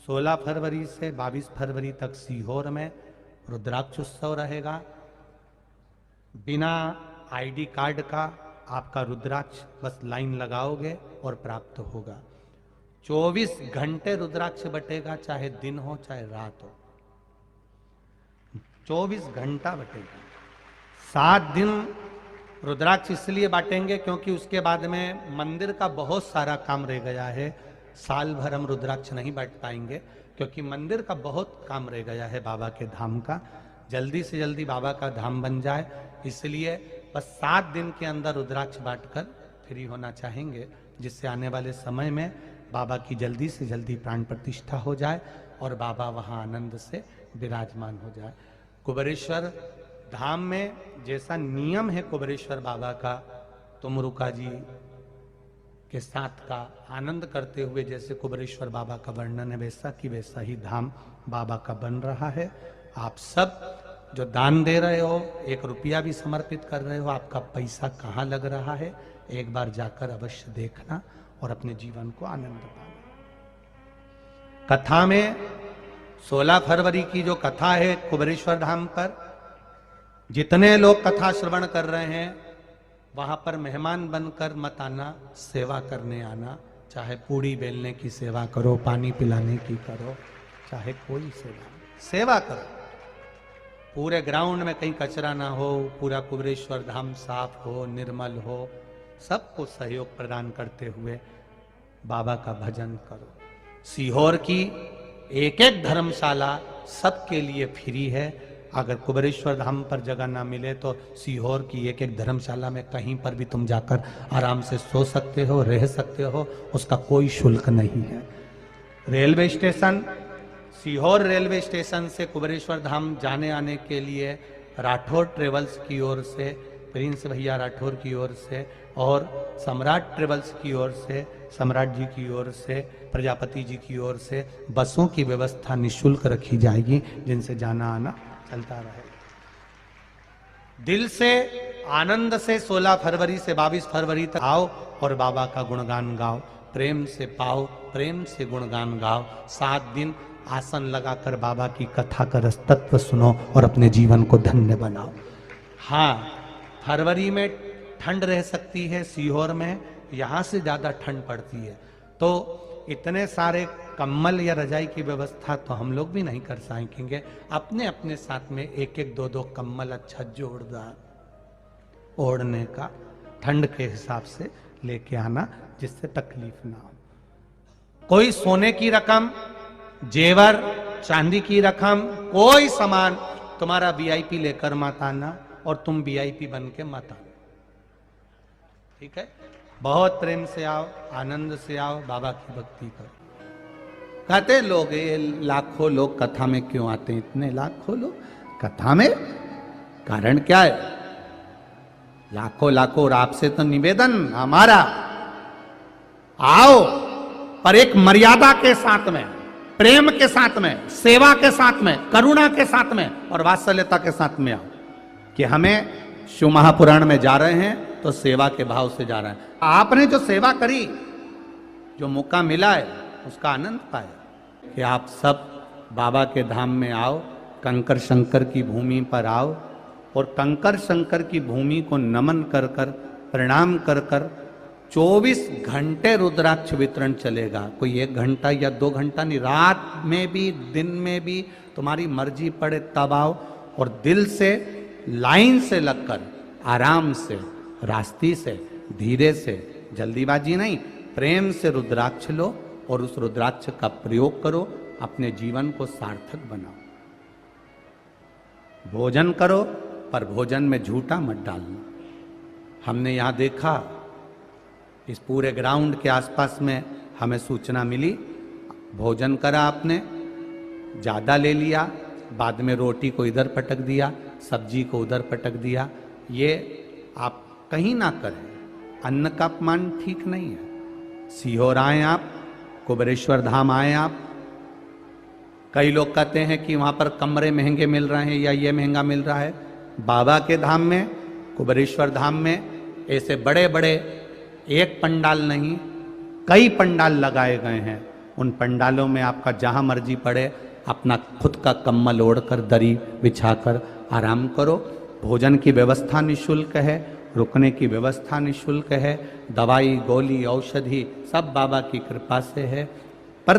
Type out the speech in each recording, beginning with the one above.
16 फरवरी से 22 फरवरी तक सीहोर में रुद्राक्ष उत्सव रहेगा। बिना आईडी कार्ड का आपका रुद्राक्ष बस लाइन लगाओगे और प्राप्त होगा। 24 घंटे रुद्राक्ष बटेगा, चाहे दिन हो चाहे रात हो, 24 घंटा बटेगा। 7 दिन रुद्राक्ष इसलिए बांटेंगे क्योंकि उसके बाद में मंदिर का बहुत सारा काम रह गया है। साल भर हम रुद्राक्ष नहीं बांट पाएंगे क्योंकि मंदिर का बहुत काम रह गया है बाबा के धाम का। जल्दी से जल्दी बाबा का धाम बन जाए, इसलिए बस 7 दिन के अंदर रुद्राक्ष बांटकर फ्री होना चाहेंगे, जिससे आने वाले समय में बाबा की जल्दी से जल्दी प्राण प्रतिष्ठा हो जाए और बाबा वहाँ आनंद से विराजमान हो जाए। कुबेरेश्वर धाम में जैसा नियम है कुबेरेश्वर बाबा का, तुमरुका जी के साथ का आनंद करते हुए जैसे कुबेरेश्वर बाबा का वर्णन है वैसा की वैसा ही धाम बाबा का बन रहा है। आप सब जो दान दे रहे हो, 1 रुपया भी समर्पित कर रहे हो, आपका पैसा कहाँ लग रहा है एक बार जाकर अवश्य देखना और अपने जीवन को आनंद पाना। कथा में 16 फरवरी की जो कथा है कुबेरेश्वर धाम पर, जितने लोग कथा श्रवण कर रहे हैं वहां पर मेहमान बनकर मत आना, सेवा करने आना। चाहे पूड़ी बेलने की सेवा करो, पानी पिलाने की करो, चाहे कोई सेवा करो। पूरे ग्राउंड में कहीं कचरा ना हो, पूरा कुबेरेश्वर धाम साफ हो, निर्मल हो, सबको सहयोग प्रदान करते हुए बाबा का भजन करो। सीहोर की एक धर्मशाला सबके लिए फ्री है। अगर कुबेरेश्वर धाम पर जगह ना मिले तो सीहोर की एक धर्मशाला में कहीं पर भी तुम जाकर आराम से सो सकते हो, रह सकते हो, उसका कोई शुल्क नहीं है। Railway station, Sehore railway station से कुबेरेश्वर धाम जाने आने के लिए राठौर ट्रेवल्स की ओर से, प्रिंस भैया राठौर की ओर से और सम्राट ट्रेवल्स की ओर से, सम्राट जी की ओर से, प्रजापति जी की ओर से बसों की व्यवस्था निःशुल्क रखी जाएगी, जिनसे जाना आना चलता रहे। दिल से आनंद से 16 फरवरी से 22 फरवरी तक आओ और बाबा का गुणगान गाओ, प्रेम से पाओ, प्रेम से गुणगान गाओ। 7 दिन आसन लगाकर बाबा की कथा का रस तत्व सुनो और अपने जीवन को धन्य बनाओ। हाँ, फरवरी में ठंड रह सकती है सीहोर में, यहाँ से ज्यादा ठंड पड़ती है, तो इतने सारे कम्बल या रजाई की व्यवस्था तो हम लोग भी नहीं कर सकेंगे। अपने अपने साथ में 1-1, 2-2 कम्बल अच्छा जोरदार ओढ़ने का ठंड के हिसाब से लेके आना, जिससे तकलीफ ना हो। कोई सोने की रकम, जेवर, चांदी की रकम, कोई सामान तुम्हारा वीआईपी लेकर मत आना और तुम वीआईपी बन के मत आना, ठीक है? बहुत प्रेम से आओ, आनंद से आओ, बाबा की भक्ति करो। कहते लोग ये लाखों लोग कथा में क्यों आते हैं? इतने लाखों लोग कथा में, कारण क्या है? लाखों और आपसे तो निवेदन हमारा, आओ पर एक मर्यादा के साथ में, प्रेम के साथ में, सेवा के साथ में, करुणा के साथ में और वात्सल्यता के साथ में आओ कि हमें शिव महापुराण में जा रहे हैं तो सेवा के भाव से जा रहे हैं। आपने जो सेवा करी, जो मौका मिला है, उसका आनंद पाए कि आप सब बाबा के धाम में आओ, कंकर शंकर की भूमि पर आओ और कंकर शंकर की भूमि को नमन कर कर, प्रणाम कर कर 24 घंटे रुद्राक्ष वितरण चलेगा। कोई 1 घंटा या 2 घंटा नहीं, रात में भी दिन में भी तुम्हारी मर्जी पड़े तब आओ और दिल से, लाइन से लगकर, आराम से, रास्ती से, धीरे से, जल्दीबाजी नहीं, प्रेम से रुद्राक्ष लो और उस रुद्राक्ष का प्रयोग करो, अपने जीवन को सार्थक बनाओ। भोजन करो पर भोजन में झूठा मत डालना। हमने यहाँ देखा, इस पूरे ग्राउंड के आसपास में हमें सूचना मिली, भोजन करा आपने, ज़्यादा ले लिया, बाद में रोटी को इधर पटक दिया, सब्जी को उधर पटक दिया। ये आप कहीं ना करें, अन्न का अपमान ठीक नहीं है। सीहोर आए आप, कुबेरेश्वर धाम आए आप, कई लोग कहते हैं कि वहाँ पर कमरे महंगे मिल रहे हैं या ये महंगा मिल रहा है। बाबा के धाम में, कुबेरेश्वर धाम में ऐसे बड़े बड़े एक पंडाल नहीं, कई पंडाल लगाए गए हैं उन पंडालों में आपका जहां मर्जी पड़े अपना खुद का कम्बल ओढ़कर दरी बिछाकर आराम करो। भोजन की व्यवस्था निःशुल्क है, रुकने की व्यवस्था निःशुल्क है, दवाई गोली औषधि सब बाबा की कृपा से है। पर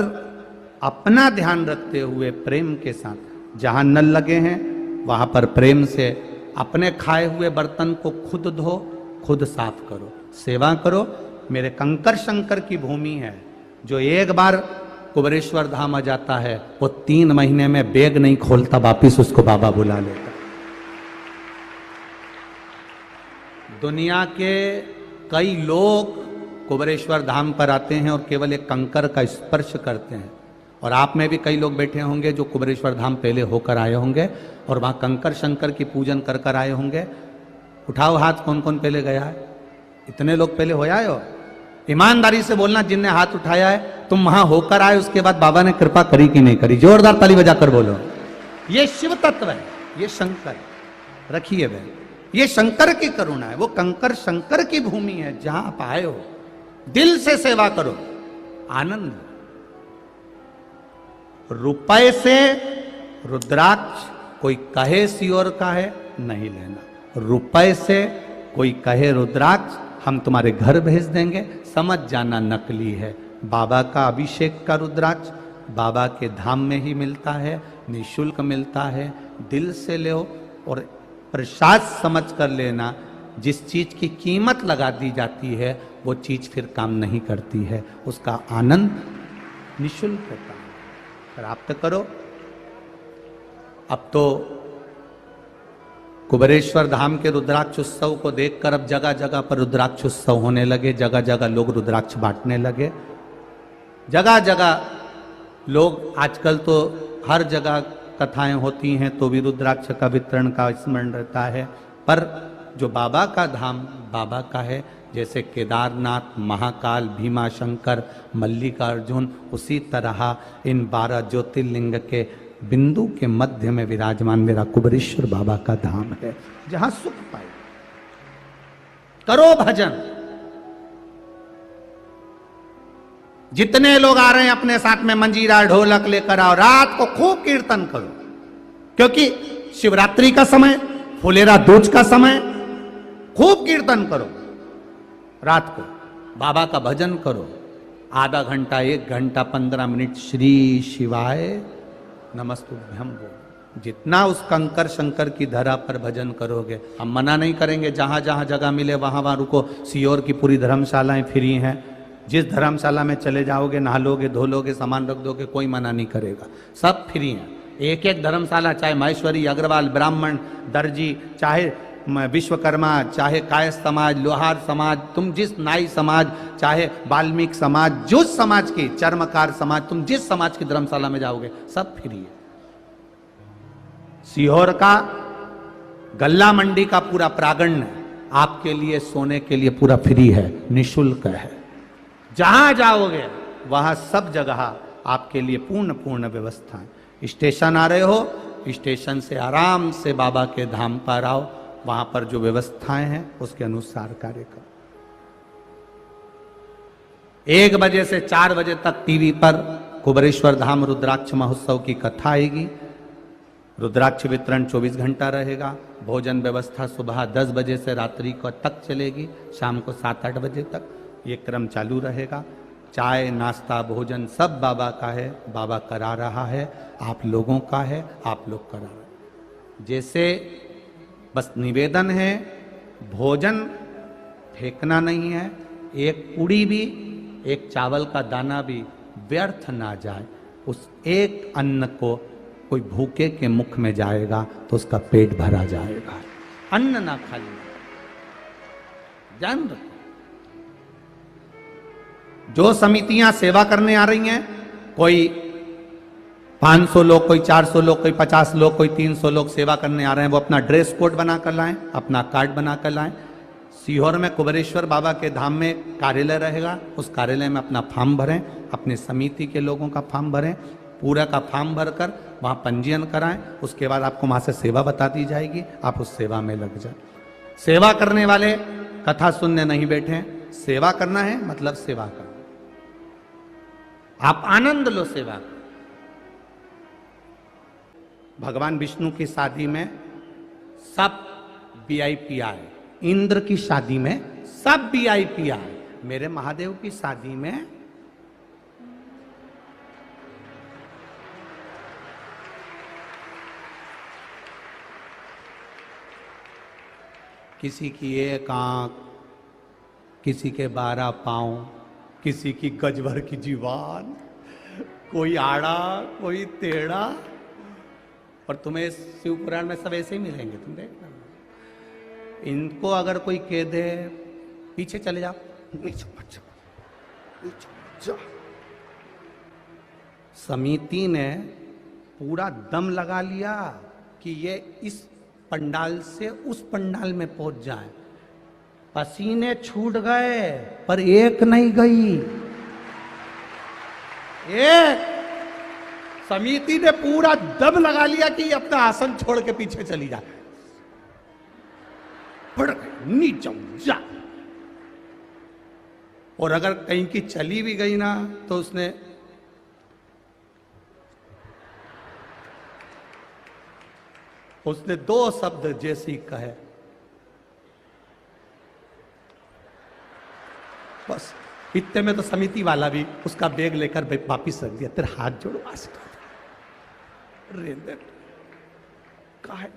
अपना ध्यान रखते हुए प्रेम के साथ जहां नल लगे हैं वहां पर प्रेम से अपने खाए हुए बर्तन को खुद धो, खुद साफ करो, सेवा करो। मेरे कंकर शंकर की भूमि है, जो एक बार कुबेरेश्वर धाम आ जाता है वो 3 महीने में बैग नहीं खोलता, वापिस उसको बाबा बुला लेता। दुनिया के कई लोग कुबेरेश्वर धाम पर आते हैं और केवल एक कंकर का स्पर्श करते हैं, और आप में भी कई लोग बैठे होंगे जो कुबेरेश्वर धाम पहले होकर आए होंगे और वहां कंकर शंकर की पूजन कर कर आए होंगे। उठाओ हाथ, कौन कौन पहले गया है? इतने लोग पहले हो आए हो? ईमानदारी से बोलना, जिनने हाथ उठाया है तुम वहां होकर आए, उसके बाद बाबा ने कृपा करी कि नहीं करी? जोरदार ताली बजाकर बोलो। ये शिव तत्व है, ये शंकर रखिए वे, ये शंकर की करुणा है। वो कंकर शंकर की भूमि है जहां आप आए हो। दिल से सेवा करो, आनंद। रुपए से रुद्राक्ष कोई कहे सियोर का है नहीं लेना। रुपए से कोई कहे रुद्राक्ष हम तुम्हारे घर भेज देंगे, समझ जाना नकली है। बाबा का अभिषेक का रुद्राक्ष बाबा के धाम में ही मिलता है, निःशुल्क मिलता है। दिल से लो और प्रसाद समझ कर लेना। जिस चीज की कीमत लगा दी जाती है वो चीज फिर काम नहीं करती है, उसका आनंद निःशुल्क होता है, प्राप्त करो। अब तो कुबेरेश्वर धाम के रुद्राक्ष उत्सव को देखकर अब जगह जगह पर रुद्राक्ष उत्सव होने लगे, जगह जगह लोग रुद्राक्ष बांटने लगे। जगह जगह लोग, आजकल तो हर जगह कथाएं होती हैं तो भी रुद्राक्ष का वितरण का स्मरण रहता है। पर जो बाबा का धाम बाबा का है, जैसे केदारनाथ, महाकाल, भीमाशंकर, मल्लिकार्जुन, उसी तरह इन 12 ज्योतिर्लिंग के बिंदु के मध्य में विराजमान मेरा कुबेरेश्वर बाबा का धाम है, जहां सुख पाए। करो भजन। जितने लोग आ रहे हैं अपने साथ में मंजीरा ढोलक लेकर आओ, रात को खूब कीर्तन करो, क्योंकि शिवरात्रि का समय, फुलेरा दूज का समय, खूब कीर्तन करो। रात को बाबा का भजन करो, आधा घंटा, 1 घंटा, 15 मिनट श्री शिवाय नमस्तुभ्यम बोलो। जितना उस कंकर शंकर की धरा पर भजन करोगे, हम मना नहीं करेंगे, जहां जहां जगह मिले वहां वहां रुको। सियोर की पूरी धर्मशालाएं फ्री हैं, जिस धर्मशाला में चले जाओगे, नहा लोगे, धो लोगे, सामान रख दोगे, कोई मना नहीं करेगा, सब फ्री हैं। एक एक धर्मशाला, चाहे महेश्वरी, अग्रवाल, ब्राह्मण, दर्जी, चाहे विश्वकर्मा, चाहे कायस्थ समाज, लोहार समाज, तुम जिस नाई समाज, चाहे वाल्मीकि समाज, जो समाज की, चर्मकार समाज, तुम जिस समाज की धर्मशाला में जाओगे सब फ्री है। सीहोर का गल्ला मंडी का पूरा प्रांगण आपके लिए, सोने के लिए पूरा फ्री है, निःशुल्क है। जहां जाओगे वहां सब जगह आपके लिए पूर्ण व्यवस्था है। स्टेशन आ रहे हो, स्टेशन से आराम से बाबा के धाम पर आओ, वहां पर जो व्यवस्थाएं हैं उसके अनुसार कार्य करो। 1 बजे से 4 बजे तक टीवी पर कुबेरेश्वर धाम रुद्राक्ष महोत्सव की कथा आएगी। रुद्राक्ष वितरण 24 घंटा रहेगा। भोजन व्यवस्था सुबह 10 बजे से रात्रि को तक चलेगी, शाम को 7-8 बजे तक ये क्रम चालू रहेगा। चाय, नाश्ता, भोजन सब बाबा का है, बाबा करा रहा है, आप लोगों का है, आप लोग करा रहे हैं। जैसे बस निवेदन है, भोजन फेंकना नहीं है, एक पूड़ी भी, एक चावल का दाना भी व्यर्थ ना जाए। उस एक अन्न को कोई भूखे के मुख में जाएगा तो उसका पेट भरा जाएगा। अन्न ना खाली, जान रखो। जो समितियां सेवा करने आ रही हैं, कोई 500 लोग, कोई 400 लोग, कोई 50 लोग, कोई 300 लोग सेवा करने आ रहे हैं, वो अपना ड्रेस कोड बना कर लाएं, अपना कार्ड बना कर लाएं। सीहोर में कुबेरेश्वर बाबा के धाम में कार्यालय रहेगा, उस कार्यालय में अपना फॉर्म भरें, अपने समिति के लोगों का फॉर्म भरें, पूरा का फॉर्म भरकर वहाँ पंजीयन कराएं। उसके बाद आपको वहाँ से सेवा बता दी जाएगी, आप उस सेवा में लग जाए। सेवा करने वाले कथा सुनने नहीं बैठे, सेवा करना है मतलब सेवा करना। आप आनंद लो सेवा का। भगवान विष्णु की शादी में सब वीआईपी आए, इंद्र की शादी में सब वीआईपी आए, मेरे महादेव की शादी में किसी की एक आंख, किसी के 12 पांव, किसी की गज भर की जीवान, कोई आड़ा कोई टेढ़ा, और तुम्हें शिव पुराण में सब ऐसे ही मिलेंगे, तुम देखना। इनको अगर कोई कह दे पीछे चले जाओ, समिति ने पूरा दम लगा लिया कि ये इस पंडाल से उस पंडाल में पहुंच जाए। पसीने छूट गए पर एक नहीं गई। एक समिति ने पूरा दम लगा लिया कि अपना आसन छोड़ के पीछे चली जाए। नीचे जा। और अगर कहीं की चली भी गई ना तो उसने दो शब्द जैसी कहे, बस इतने में तो समिति वाला भी उसका बैग लेकर वापिस रख दिया। तेरे हाथ जोड़ो आशीर्वाद, काहे